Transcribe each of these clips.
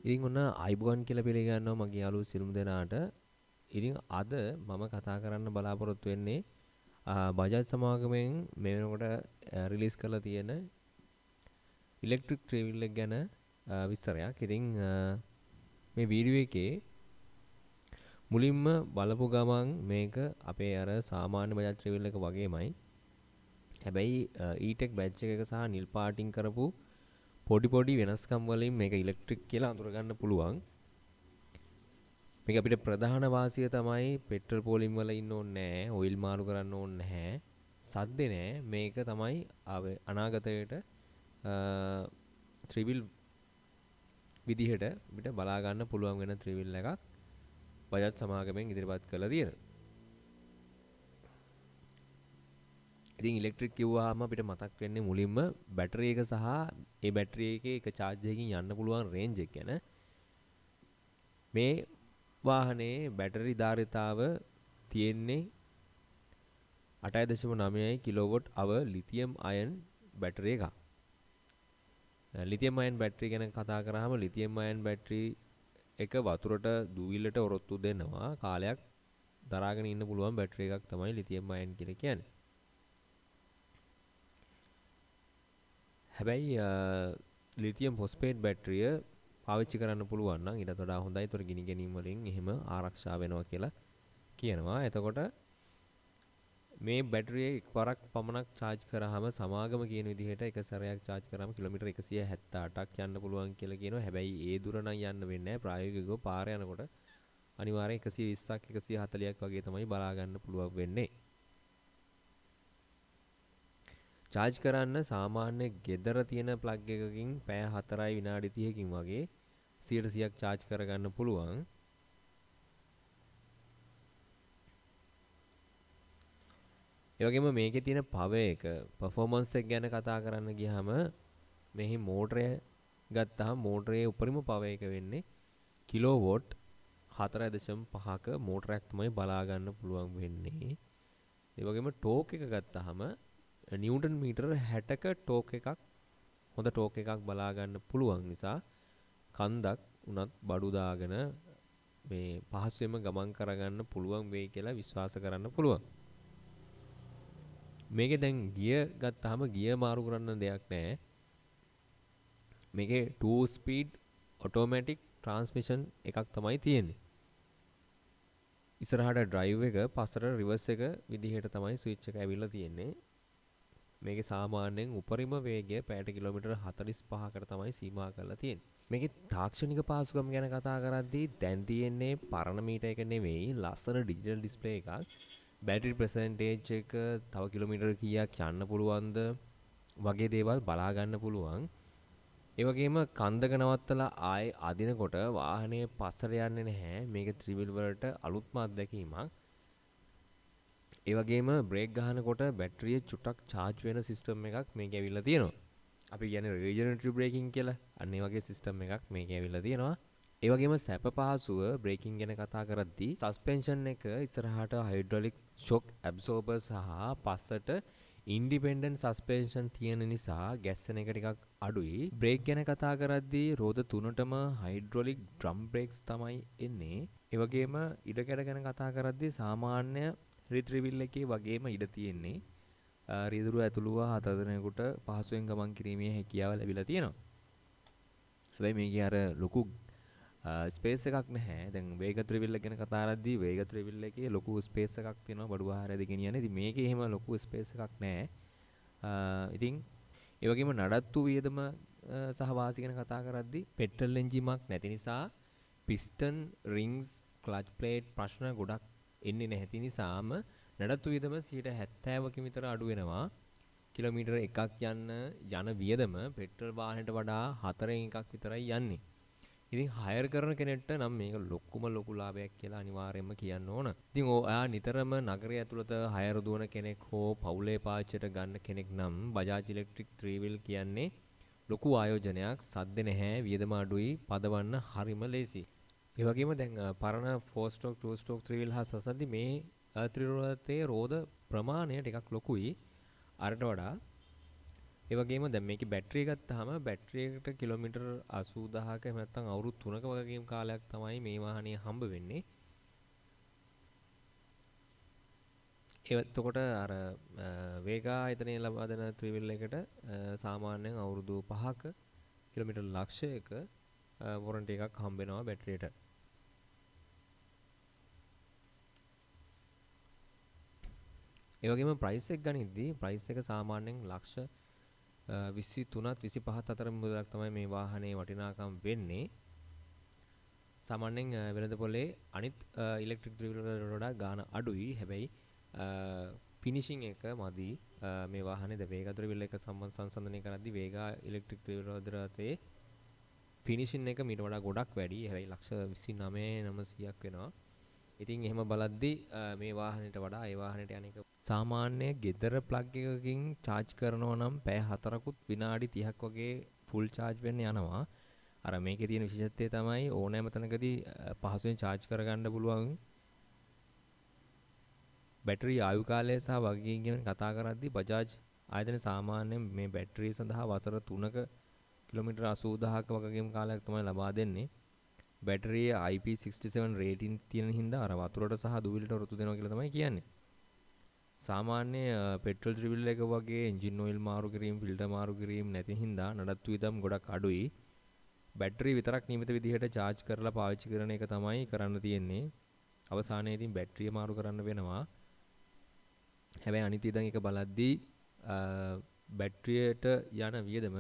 ඉතින් ඔන්න අයිබෝන් කියලා පිළිගන්නවා මගේ යාළුවෝ සිළුම් දෙනාට. ඉතින් අද මම කතා කරන්න බලාපොරොත්තු වෙන්නේ බජාජ් සමාගමෙන් මේ වෙනකොට රිලීස් කරලා තියෙන ඉලෙක්ට්‍රික් ත්‍රිවිල් එක ගැන විස්තරයක්. ඉතින් මේ වීඩියෝ එකේ මුලින්ම බලපු ගමන් මේක අපේ අර සාමාන්‍ය බජාජ් ත්‍රිවිල් එක වගේමයි. හැබැයි E-Tech බැච් එක සහ නිල් පාටින් කරපු පොඩි වෙනස්කම් වලින් මේක ඉලෙක්ට්‍රික් කියලා අඳුරගන්න පුළුවන්. මේක අපිට ප්‍රධාන වාසිය තමයි පෙට්‍රල් පෝලිම් වල ඉන්න ඕනේ නැහැ, ඔයිල් මාරු කරන්න ඕනේ නැහැ, සද්දේ නැහැ. මේක තමයි අනාගතයට ත්‍රිවිල් විදිහට අපිට බලා ගන්න පුළුවන් වෙන ත්‍රිවිල් එකක් බජාජ් සමාගමෙන් ඉදිරිපත් කරලා තියෙනවා. ඉතින් ඉලෙක්ට්‍රික් කිව්වහම අපිට මතක් වෙන්නේ මුලින්ම බැටරි එක සහ ඒ බැටරි එකේ එක charge එකකින් යන්න පුළුවන් රේන්ජ් එක ගැන. මේ වාහනේ බැටරි ධාරිතාව තියෙන්නේ 8.9 කිලෝවොට් hour ලිතියම් අයන් බැටරි එකක්. ලිතියම් අයන් බැටරි ගැන කතා කරාම ලිතියම් අයන් බැටරි එක වතුරට දූවිල්ලට ඔරොත්තු දෙනවා කාලයක් දරාගෙන ඉන්න පුළුවන් බැටරි එකක් තමයි ලිතියම් අයන් කියලා කියන්නේ. හැබැයි ලිතියම් ෆොස්ෆේට් බැටරිය පාවිච්චි කරන්න පුළුවන් නම් ඊට වඩා හොඳයි. ඒතර ගිනි ගැනීම වලින් එහෙම ආරක්ෂා වෙනවා කියලා කියනවා. එතකොට මේ බැටරිය එක්වරක් පමණක් charge කරාම සමාගම කියන විදිහට එක සැරයක් charge කරාම කිලෝමීටර් 178ක් යන්න පුළුවන් කියලා කියනවා. හැබැයි ඒ දුර නම් යන්න වෙන්නේ නැහැ. ප්‍රායෝගිකව පාර යනකොට අනිවාර්යෙන් 120ක් 140ක් වගේ තමයි බලා ගන්න පුළුවන් වෙන්නේ. charge කරන්න සාමාන්‍ය ගෙදර තියෙන plug එකකින් පැය 4යි විනාඩි 30කින් වගේ 100%ක් charge කරගන්න පුළුවන්. ඒ වගේම මේකේ තියෙන power එක performance එක ගැන කතා කරන්න ගියාම මෙහි මෝටරය ගත්තාම මෝටරයේ උපරිම power එක වෙන්නේ කිලෝවොට් 4.5ක මෝටරයක් තමයි බලා ගන්න පුළුවන් වෙන්නේ. ඒ වගේම ටෝක් එක ගත්තාම නිව්ටන් මීටර 60ක ටෝක් එකක් හොඳ ටෝක් එකක් බලා ගන්න පුළුවන් නිසා කන්දක් උනත් බඩු දාගෙන මේ පහසුවෙන්ම ගමන් කරගන්න පුළුවන් වෙයි කියලා විශ්වාස කරන්න පුළුවන්. මේකේ දැන් ගිය ගත්තාම ගිය මාරු කරන්න දෙයක් නැහැ. මේකේ 2 ස්පීඩ් ඔටෝමැටික් ට්‍රාන්ස්මිෂන් එකක් තමයි තියෙන්නේ. ඉස්සරහට ඩ්‍රයිව් එක පස්සට රිවර්ස් එක විදිහට තමයි ස්විච් එක ඇවිල්ලා තියෙන්නේ. මේකේ සාමාන්‍යයෙන් උපරිම වේගය පැයට කිලෝමීටර් 45කට තමයි සීමා කරලා තියෙන්නේ. මේකේ තාක්ෂණික පහසුකම් ගැන කතා කරද්දී දැන් තියෙන්නේ පරණ මීටර් එක නෙවෙයි ලස්සන ඩිජිටල් ඩිස්ප්ලේ එකක්. බැටරි පර්සන්ටේජ් එක තව කිලෝමීටර් කීයක් යන්න පුළුවන්ද වගේ දේවල් බලා ගන්න පුළුවන්. ඒ වගේම කන්දක නවත්තලා ආයේ අදිනකොට වාහනේ පස්සට යන්නේ නැහැ. මේක ත්‍රිවිල් වලට අලුත්ම අත්දැකීමක්. ඒ වගේම බ්‍රේක් ගහනකොට බැටරිය චුට්ටක් charge වෙන සිස්ටම් එකක් මේකේ ඇවිල්ලා තියෙනවා. අපි කියන්නේ රීජනරේටිව් බ්‍රේකින් කියලා. අන්න ඒ වගේ සිස්ටම් එකක් මේකේ ඇවිල්ලා තියෙනවා. ඒ වගේම සැප පහසුව බ්‍රේකින් ගැන කතා කරද්දී සස්පෙන්ෂන් එක ඉස්සරහට හයිඩ්‍රොලික් ෂොක් ඇබ්සෝබර් සහ පස්සට ඉන්ඩිපෙන්ඩන්ට් සස්පෙන්ෂන් තියෙන නිසා ගැස්සෙන එක ටිකක් අඩුයි. බ්‍රේක් ගැන කතා කරද්දී රෝද තුනටම හයිඩ්‍රොලික් ඩ්‍රම් බ්‍රේක්ස් තමයි එන්නේ. ඒ වගේම ඉඩකඩ ගැන කතා කරද්දී සාමාන්‍ය රිත්‍රිවිල් එකේ වගේම ඉඩ තියෙන්නේ. රියදුරු ඇතුළුව 4 දෙනෙකුට පහසුවෙන් ගමන් කිරීමේ හැකියාව ලැබිලා තියෙනවා. හැබැයි මේකේ අර ලොකු ස්පේස් එකක් නැහැ. දැන් වේග ත්‍රිවිල් එක ගැන කතා කරද්දී වේග ත්‍රිවිල් එකේ ලොකු ස්පේස් එකක් තියෙනවා බඩු ආහාරය දෙගෙන යන්නේ. ඉතින් මේකේ එහෙම ලොකු ස්පේස් එකක් නැහැ. ඉතින් ඒ වගේම නඩත්තු වියදම සහ වාසි ගැන කතා කරද්දී පෙට්‍රල් එන්ජිමක් නැති නිසා පිස්ටන් රින්ග්ස් ක්ලච් ප්ලේට් ප්‍රශ්න ගොඩක් එන්නේ නැති නිසාම නඩත්තු වියදම 70%ක විතර අඩු වෙනවා. කිලෝමීටර එකක් යන වියදම පෙට්‍රල් වාහනයට වඩා 4න් එකක් විතරයි යන්නේ. ඉතින් හයර් කරන කෙනෙක්ට නම් මේක ලොකු ලාභයක් කියලා අනිවාර්යයෙන්ම කියන්න ඕන. ඉතින් ඔයා නිතරම නගරය ඇතුළත හයර් දුවන කෙනෙක් හෝ පවුලේ පාවිච්චියට ගන්න කෙනෙක් නම් බජාජ් ඉලෙක්ට්‍රික් 3 wheel කියන්නේ ලොකු ආයෝජනයක්. සද්ද නැහැ, වියදම අඩුයි, පදවන්න හරිම ලේසි. ඒ වගේම දැන් පරණ 4 stroke 2 stroke 3 wheel හා සසද්දි මේ ත්‍රිරෝදයේ රෝද ප්‍රමාණය ටිකක් ලොකුයි. අරට වඩා ඒ වගේම දැන් මේකේ බැටරිය ගත්තාම බැටරි එකට කිලෝමීටර් 80000ක එහෙම නැත්නම් අවුරුදු 3ක වගේම කාලයක් තමයි මේ වාහනේ හම්බ වෙන්නේ. එතකොට අර වේගා ආයතනයේ ලබා දෙන ත්‍රිවිල් එකට සාමාන්‍යයෙන් අවුරුදු 5ක කිලෝමීටර් ලක්ෂයක වොරන්ටි එකක් හම්බ වෙනවා බැටරියට. ඒ වගේම ප්‍රයිස් එක ගනිද්දී ප්‍රයිස් එක සාමාන්‍යයෙන් ලක්ෂ 23ත් 25ත් අතර මුදලක් තමයි මේ වාහනේ වටිනාකම් වෙන්නේ. සාමාන්‍යයෙන් වෙළඳ පොලේ අනිත් ඉලෙක්ට්‍රික් ත්‍රිවිල් වලට වඩා ගාණ අඩුයි. හැබැයි ෆිනිෂිං එක මදි. මේ වාහනේ ද වේගා ත්‍රිවිල් එක සංසන්දනය කරද්දී වේගා ඉලෙක්ට්‍රික් ත්‍රිවිල් වල අතරේ ෆිනිෂින් එක මීට වඩා ගොඩක් වැඩි. හැබැයි ලක්ෂ 29900ක් වෙනවා. ඉතින් එහෙම බලද්දි මේ වාහනේට වඩා ඒ වාහනේට යන්නේක සාමාන්‍ය ගෙදර ප්ලග් එකකින් charge කරනවා නම් පැය 4කුත් විනාඩි 30ක් වගේ full charge වෙන්න යනවා. අර මේකේ තියෙන විශේෂත්වය තමයි ඕනෑම තැනකදී පහසුවෙන් charge කරගන්න පුළුවන් බැටරි ආයු කාලය සහ වගකීම් ගැන කතා කරද්දී බජාජ් ආයතන සාමාන්‍යයෙන් මේ බැටරිය සඳහා වසර 3ක කිලෝමීටර් 80000ක වගකීම් කාලයක් තමයි ලබා දෙන්නේ. බැටරිය IP67 රේටින් තියෙන හින්දා අර වතුරට සහ දුවිලට වෘතු දෙනවා කියලා තමයි කියන්නේ. සාමාන්‍ය පෙට්‍රල් ත්‍රිවිල් එක වගේ එන්ජින් ඔයිල් මාරු කිරීම, ෆිල්ටර් මාරු කිරීම නැති හින්දා නඩත්තු වියදම් ගොඩක් අඩුයි. බැටරි විතරක් නියමිත විදිහට charge කරලා පාවිච්චි කරන එක තමයි කරන්න තියෙන්නේ. අවසානයේදී බැටරිය මාරු කරන්න වෙනවා. හැබැයි අනිත් ඉතින් එක බලද්දී බැටරියට යන වියදම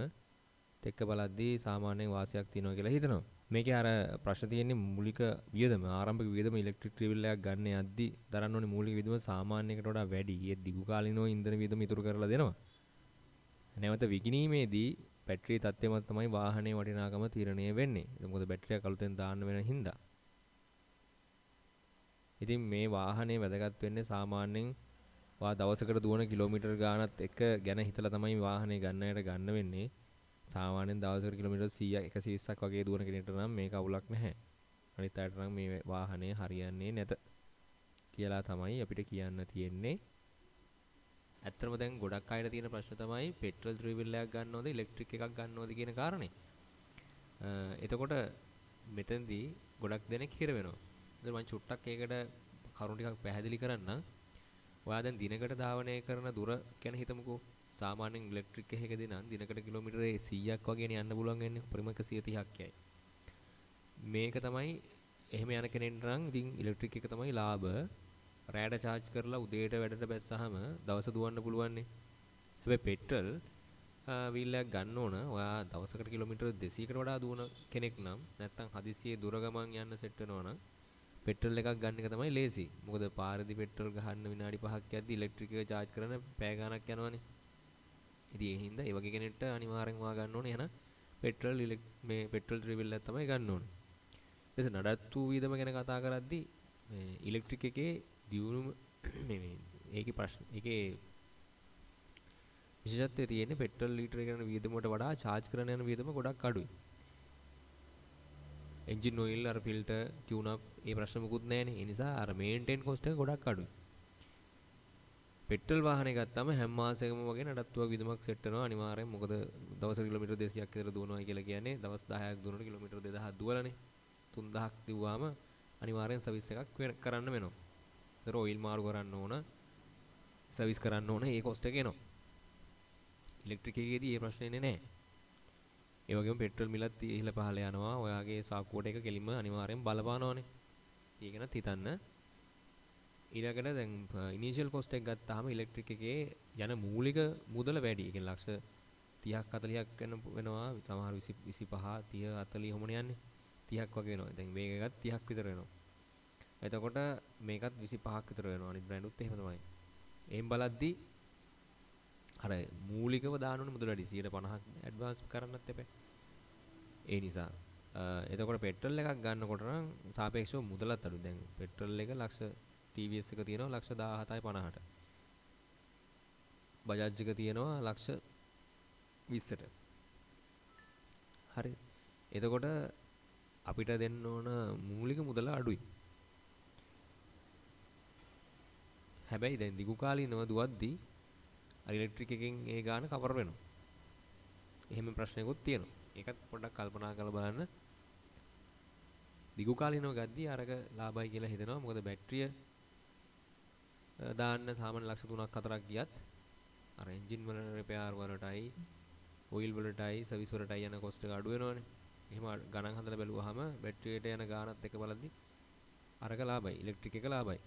එක්ක බලද්දී සාමාන්‍යයෙන් වාසියක් තියෙනවා කියලා හිතනවා. මේකේ අර ප්‍රශ්න තියෙන්නේ මූලික වියදම ආරම්භක වියදම ඉලෙක්ට්‍රික් ත්‍රිවිල් එකක් ගන්න යද්දී දරන්න ඕනේ මූලික වියදම සාමාන්‍යයකට වඩා වැඩි. ඒ දිගු කාලිනව ඉන්ධන වියදම ඉතුරු කරලා දෙනවා. නැවත විකිණීමේදී බැටරිය තත්ත්වය මත තමයි වාහනේ වටිනාකම තීරණය වෙන්නේ. මොකද බැටරියක් අලුතෙන් දාන්න වෙන හින්දා. ඉතින් මේ වාහනේ වැදගත් වෙන්නේ සාමාන්‍යයෙන් වා දවසකට දුවන කිලෝමීටර් ගානත් එක ගැන හිතලා තමයි වාහනේ ගන්න ගන්න වෙන්නේ. සාමාන්‍යයෙන් දවසකට කිලෝමීටර් 100ක් 120ක් වගේ දුවන කෙනෙක්ට නම් මේක අවුලක් නැහැ. අනිත් අයට නම් මේ වාහනේ හරියන්නේ නැත කියලා තමයි අපිට කියන්න තියෙන්නේ. ඇත්තටම දැන් ගොඩක් අයට තියෙන ප්‍රශ්න තමයි පෙට්‍රල් ත්‍රිවිල් එකක් ගන්නවද ඉලෙක්ට්‍රික් එකක් ගන්නවද කියන කාරණේ. එතකොට මෙතනදී ගොඩක් දෙනෙක් හිර වෙනවා. ඉතින් මම චුට්ටක් ඒකට කරුණු ටිකක් පැහැදිලි කරන්නම්. ඔයා දැන් දිනකට ධාවනය කරන දුර ගැන හිතමුකෝ. සාමාන්‍යයෙන් ඉලෙක්ට්‍රික් එකකදී නම් දිනකට කිලෝමීටර 100ක් වගේ යන්න පුළුවන් වෙන්නේ. උපරිම 130ක් යයි. මේක තමයි එහෙම යන කෙනෙක්ට නම් ඉතින් ඉලෙක්ට්‍රික් එක තමයි ලාභ. රෑට charge කරලා උදේට වැඩට බැස්සහම දවස දුවන්න පුළුවන් නේ. හැබැයි පෙට්‍රල් වීල් එකක් ගන්න ඕන. ඔයා දවසකට කිලෝමීටර 200කට වඩා දුවන කෙනෙක් නම් නැත්නම් හදිසියේ දුර ගමන් යන්න සෙට් වෙනවා නම් පෙට්‍රල් එකක් ගන්න එක තමයි ලේසි. මොකද පාරේදී පෙට්‍රල් ගහන්න විනාඩි 5ක් යද්දි ඉලෙක්ට්‍රික් එක charge කරන පැය ගාණක් යනවනේ. ඉතින් ඒ හින්දා ඒ වගේ කෙනෙක්ට අනිවාර්යෙන් වා ගන්න ඕනේ එහෙනම් පෙට්‍රල් මේ පෙට්‍රල් ත්‍රිවිල් එකක් තමයි ගන්න ඕනේ. ඊට පස්සේ නඩත්තු වියදම ගැන කතා කරද්දී මේ ඉලෙක්ට්‍රික් එකේ දියුණුව මේ ඒකේ ප්‍රශ්න ඒකේ විශේෂත්වය තියෙන්නේ පෙට්‍රල් ලීටර එකකට වියදම වලට වඩා charge කරන යන වියදම ගොඩක් අඩුයි. එන්ජින් ඔයිල් අර ෆිල්ටර් ටියුන් අප් ඒ ප්‍රශ්න මුකුත් නැහැනේ. ඒ නිසා අර මේන්ටේන් කොස්ට් එක ගොඩක් අඩුයි. පෙට්‍රල් වාහනේ ගත්තාම හැම මාසෙකම වගේ නඩත්තුවක් විදමක් සෙට් වෙනවා අනිවාර්යෙන්. මොකද දවසට කිලෝමීටර් 200ක් විතර දුවනවා කියලා කියන්නේ දවස් 10ක් දුවනකොට කිලෝමීටර් 2000ක් දුවලානේ. 3000ක් දිව්වාම අනිවාර්යෙන් සර්විස් එකක් කරන්න වෙනවා. ඒතර ඔයිල් මාරු කරන්න ඕන, සර්විස් කරන්න ඕන, ඒ කොස්ට් එක එනවා. ඉලෙක්ට්‍රික් එකේදී ඒ ප්‍රශ්නේ එන්නේ නැහැ. ඒ වගේම පෙට්‍රල් මිලත් ඉහළ පහළ යනවා. ඔයාගේ සාක්කුවට එක කෙලින්ම අනිවාර්යෙන් බලපානවනේ. ඒක ගැනත් හිතන්න. ඊළඟට දැන් ඉනිෂියල් කොස්ට් එක ගත්තාම ඉලෙක්ට්‍රික් එකේ යන මූලික මුදල වැඩි. ඒ කියන්නේ ලක්ෂ 30ක් 40ක් වෙනවා. සමහර 25 30 40 ඔහොමනේ යන්නේ. 30ක් වගේ වෙනවා. දැන් මේක එකත් 30ක් විතර වෙනවා. එතකොට මේකත් 25ක් විතර වෙනවා. අනිත් බ්‍රෑන්ඩ් උත් එහෙම තමයි. එහෙන් බලද්දි අර මූලිකව දාන්න ඕනේ මුදල වැඩි 150ක් ඇඩ්වාන්ස් කරන්නත් එපා. ඒ නිසා එතකොට පෙට්‍රල් එකක් ගන්නකොට නම් සාපේක්ෂව මුදලත් අඩුයි. දැන් පෙට්‍රල් එක ලක්ෂ TVS එක තියෙනවා ලක්ෂ 17යි 50ට. බජාජ් එක තියෙනවා ලක්ෂ 20ට. හරි. එතකොට අපිට දෙන්න ඕන මූලික මුදල අඩුයි. හැබැයි දැන් දිගු කාලිනව දුවද්දී ඉලෙක්ට්‍රික් එකෙන් ඒ ගාන කවර් වෙනවා. එහෙම ප්‍රශ්නයකුත් තියෙනවා. ඒකත් පොඩ්ඩක් කල්පනා කරලා බලන්න. දිගු කාලිනව ගද්දී අරක ලාභයි කියලා හිතෙනවා. මොකද බැටරිය දාන්න සාමාන්‍ය ලක්ෂ 3ක් 4ක් ගියත් අර එන්ජින් වල රිපෙයාර් වලටයි ඔයිල් වලටයි සර්විස් වලටයි යන කොස්ට් එක අඩු වෙනවනේ. එහෙම ගණන් හදලා බැලුවාම බැටරියට යන ගාණත් එක බලද්දි අරක ලාභයි. ඉලෙක්ට්‍රික් එක ලාභයි.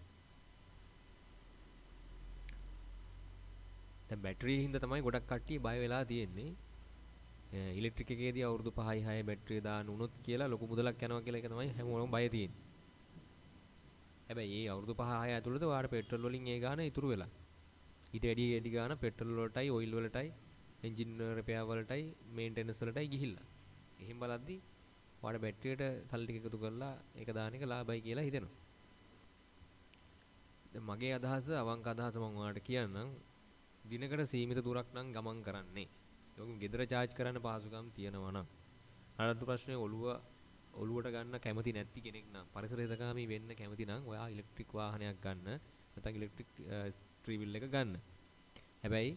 දැන් බැටරිය හින්දා තමයි ගොඩක් කට්ටිය බය වෙලා තියෙන්නේ. ඉලෙක්ට්‍රික් එකේදී අවුරුදු 5යි 6යි බැටරිය දාන්න උනොත් කියලා ලොකු මුදලක් යනවා කියලා එක තමයි හැමෝම බය තියෙන්නේ. හැබැයි මේ අවුරුදු 5 6 ඇතුළත ඔයාලට පෙට්‍රල් වලින් ඒ ගාණ ඉතුරු වෙලා. ඊට වැඩි ගාණ පෙට්‍රල් වලටයි ඔයිල් වලටයි එන්ජින් රිපෙයාර් වලටයි මේන්ටෙනන්ස් වලටයි ගිහිල්ලා. එහෙන් බලද්දි ඔයාලට බැටරියට සල්ලි ටික එකතු කරලා ඒක දාන එක ලාභයි කියලා හිතෙනවා. දැන් මගේ අදහස අවංක අදහස මම ඔයාලට කියන්නම්. දිනකට සීමිත දුරක් නම් ගමන් කරන්නේ. ඒක ගෙදර charge කරන්න පහසුකම් තියෙනවා නම්. අරද්දු ප්‍රශ්නේ ඔළුවට ගන්න කැමති නැති කෙනෙක් නම් පරිසර හිතකාමී වෙන්න කැමති නම් ඔයා ඉලෙක්ට්‍රික් වාහනයක් ගන්න. නැත්නම් ඉලෙක්ට්‍රික් ත්‍රී වීල් එක ගන්න. හැබැයි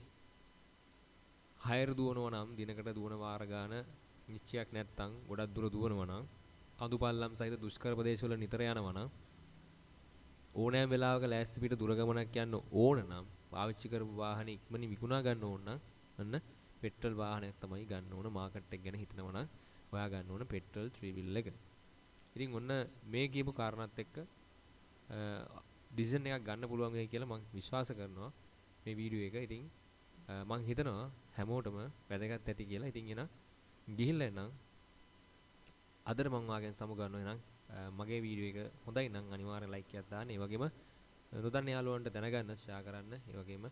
හයර් දුවනවා නම් දිනකට දුවන වාර ගාන නිශ්චයක් නැත්නම් ගොඩක් දුර දුවනවා නම් කඳු පල්ලම් සහිත දුෂ්කර ප්‍රදේශවල නිතර යනවා නම් ඕනෑම වෙලාවක ලෑස්ති පිට දුර ගමනක් යන්න ඕන නම් පාවිච්චි කරපු වාහනේ ඉක්මනින් විකුණා ගන්න ඕන නම් අන්න පෙට්‍රල් වාහනයක් තමයි ගන්න ඕන. මාකට් එක ගැන හිතනවා නම් ඔයා ගන්න ඕන පෙට්‍රල් ත්‍රී වීල් එක. ඉතින් ඔන්න මේ කියපු කාරණාත් එක්ක ඩිසිෂන් එකක් ගන්න පුළුවන් වෙයි කියලා මම විශ්වාස කරනවා මේ වීඩියෝ එක. ඉතින් මම හිතනවා හැමෝටම වැදගත් ඇති කියලා. ඉතින් එන ගිහිල්ලා එනම් අදට මම වාගෙන් සමුගන්නවා. එහෙනම් මගේ වීඩියෝ එක හොඳයි නම් අනිවාර්යෙන් ලයික් එකක් දාන්න. ඒ වගේම නොදන්න යාළුවන්ට දැනගන්න ෂෙයා කරන්න. ඒ වගේම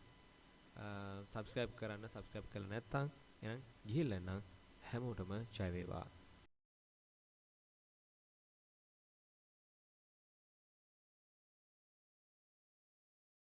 සබ්ස්ක්‍රයිබ් කරන්න. සබ්ස්ක්‍රයිබ් කරලා නැත්නම් එහෙනම් ගිහිල්ලා එනම් හැමෝටම ජය වේවා.